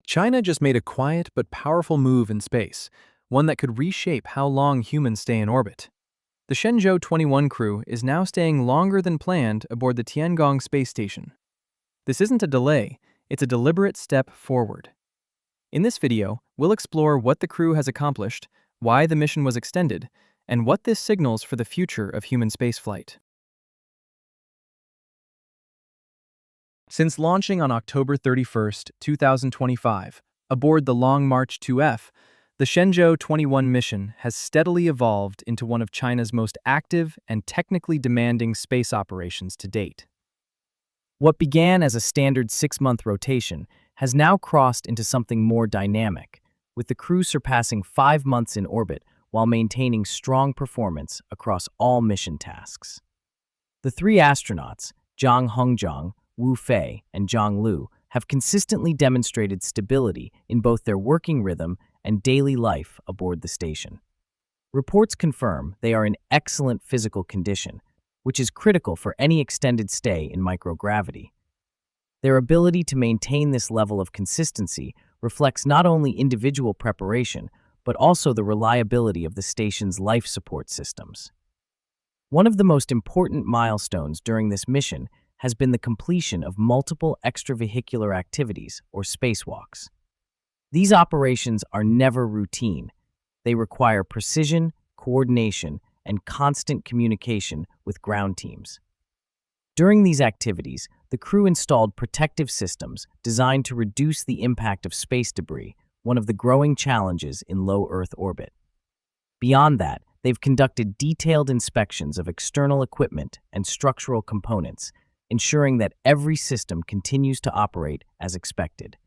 China just made a quiet but powerful move in space, one that could reshape how long humans stay in orbit. The Shenzhou-21 crew is now staying longer than planned aboard the Tiangong space station. This isn't a delay, it's a deliberate step forward. In this video, we'll explore what the crew has accomplished, why the mission was extended, and what this signals for the future of human spaceflight. Since launching on October 31, 2025, aboard the Long March 2F, the Shenzhou-21 mission has steadily evolved into one of China's most active and technically demanding space operations to date. What began as a standard 6-month rotation has now crossed into something more dynamic, with the crew surpassing 5 months in orbit while maintaining strong performance across all mission tasks. The 3 astronauts, Zhang Hongzhang, Wu Fei, and Zhang Lu, have consistently demonstrated stability in both their working rhythm and daily life aboard the station. Reports confirm they are in excellent physical condition, which is critical for any extended stay in microgravity. Their ability to maintain this level of consistency reflects not only individual preparation, but also the reliability of the station's life support systems. One of the most important milestones during this mission has been the completion of multiple extravehicular activities, or spacewalks. These operations are never routine. They require precision, coordination, and constant communication with ground teams. During these activities, the crew installed protective systems designed to reduce the impact of space debris, one of the growing challenges in low Earth orbit. Beyond that, they've conducted detailed inspections of external equipment and structural components, ensuring that every system continues to operate as expected.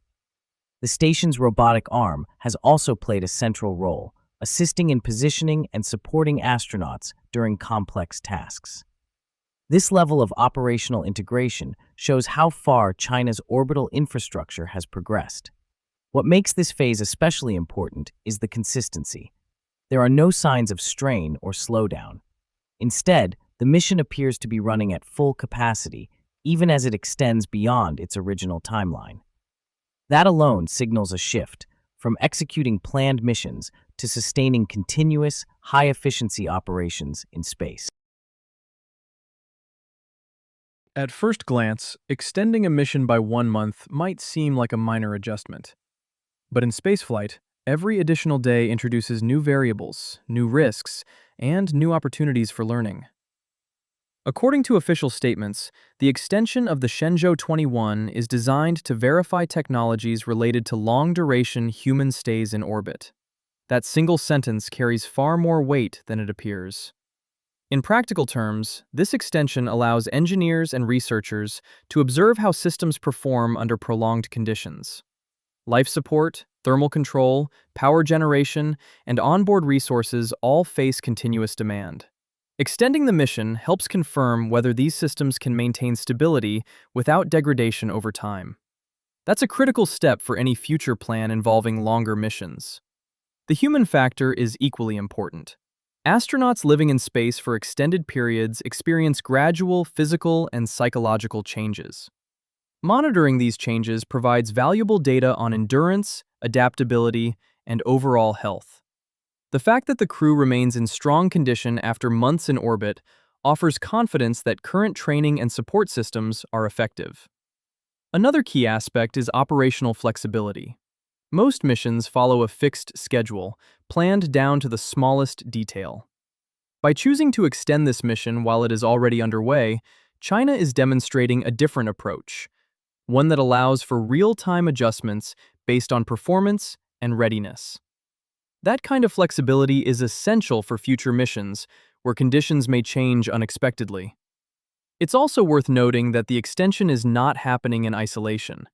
The station's robotic arm has also played a central role, assisting in positioning and supporting astronauts during complex tasks. This level of operational integration shows how far China's orbital infrastructure has progressed. What makes this phase especially important is the consistency. There are no signs of strain or slowdown. Instead, the mission appears to be running at full capacity, even as it extends beyond its original timeline. That alone signals a shift from executing planned missions to sustaining continuous, high-efficiency operations in space. At first glance, extending a mission by 1 month might seem like a minor adjustment. But in spaceflight, every additional day introduces new variables, new risks, and new opportunities for learning. According to official statements, the extension of the Shenzhou-21 is designed to verify technologies related to long-duration human stays in orbit. That single sentence carries far more weight than it appears. In practical terms, this extension allows engineers and researchers to observe how systems perform under prolonged conditions. Life support, thermal control, power generation, and onboard resources all face continuous demand. Extending the mission helps confirm whether these systems can maintain stability without degradation over time. That's a critical step for any future plan involving longer missions. The human factor is equally important. Astronauts living in space for extended periods experience gradual physical and psychological changes. Monitoring these changes provides valuable data on endurance, adaptability, and overall health. The fact that the crew remains in strong condition after months in orbit offers confidence that current training and support systems are effective. Another key aspect is operational flexibility. Most missions follow a fixed schedule, planned down to the smallest detail. By choosing to extend this mission while it is already underway, China is demonstrating a different approach, one that allows for real-time adjustments based on performance and readiness. That kind of flexibility is essential for future missions, where conditions may change unexpectedly. It's also worth noting that the extension is not happening in isolation.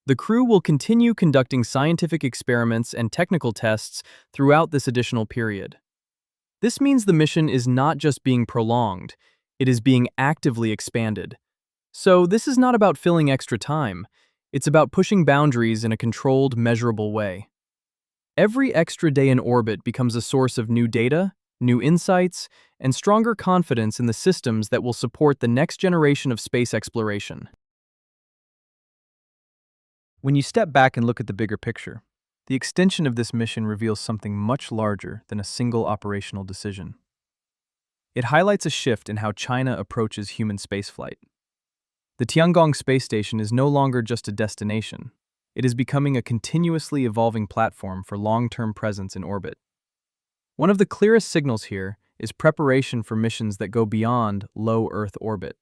The crew will continue conducting scientific experiments and technical tests throughout this additional period. This means the mission is not just being prolonged, it is being actively expanded. So this is not about filling extra time, it's about pushing boundaries in a controlled, measurable way. Every extra day in orbit becomes a source of new data, new insights, and stronger confidence in the systems that will support the next generation of space exploration. When you step back and look at the bigger picture, the extension of this mission reveals something much larger than a single operational decision. It highlights a shift in how China approaches human spaceflight. The Tiangong space station is no longer just a destination. It is becoming a continuously evolving platform for long-term presence in orbit. One of the clearest signals here is preparation for missions that go beyond low Earth orbit.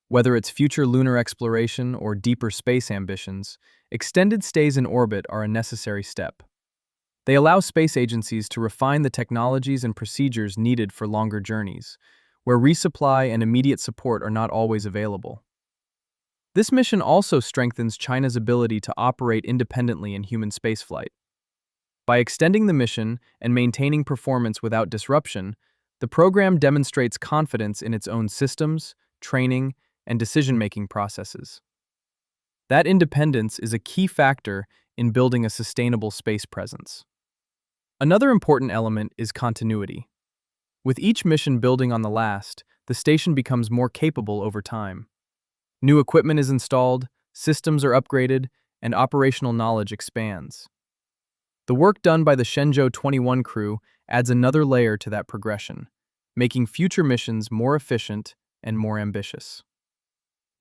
Whether it's future lunar exploration or deeper space ambitions, extended stays in orbit are a necessary step. They allow space agencies to refine the technologies and procedures needed for longer journeys, where resupply and immediate support are not always available. This mission also strengthens China's ability to operate independently in human spaceflight. By extending the mission and maintaining performance without disruption, the program demonstrates confidence in its own systems, training, and decision-making processes. That independence is a key factor in building a sustainable space presence. Another important element is continuity. With each mission building on the last, the station becomes more capable over time. New equipment is installed, systems are upgraded, and operational knowledge expands. The work done by the Shenzhou-21 crew adds another layer to that progression, making future missions more efficient and more ambitious.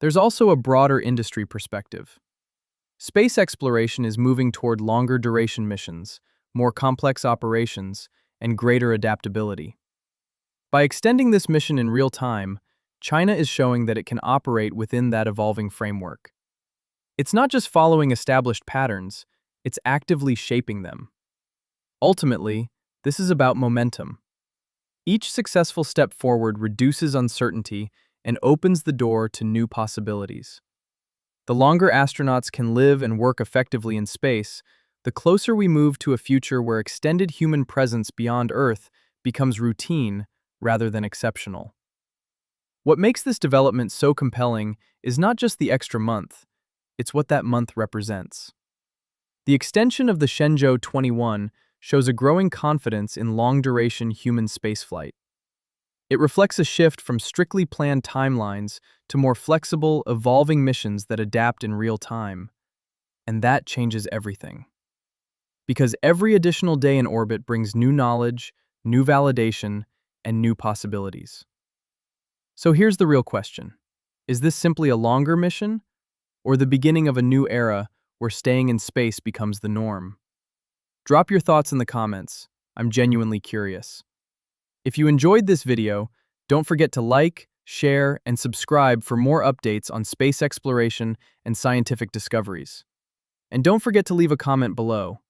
There's also a broader industry perspective. Space exploration is moving toward longer duration missions, more complex operations, and greater adaptability. By extending this mission in real time, China is showing that it can operate within that evolving framework. It's not just following established patterns, it's actively shaping them. Ultimately, this is about momentum. Each successful step forward reduces uncertainty and opens the door to new possibilities. The longer astronauts can live and work effectively in space, the closer we move to a future where extended human presence beyond Earth becomes routine rather than exceptional. What makes this development so compelling is not just the extra month, it's what that month represents. The extension of the Shenzhou-21 shows a growing confidence in long-duration human spaceflight. It reflects a shift from strictly planned timelines to more flexible, evolving missions that adapt in real time. And that changes everything. Because every additional day in orbit brings new knowledge, new validation, and new possibilities. So here's the real question. Is this simply a longer mission, or the beginning of a new era where staying in space becomes the norm? Drop your thoughts in the comments. I'm genuinely curious. If you enjoyed this video, don't forget to like, share, and subscribe for more updates on space exploration and scientific discoveries. And don't forget to leave a comment below.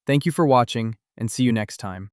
Thank you for watching, and see you next time.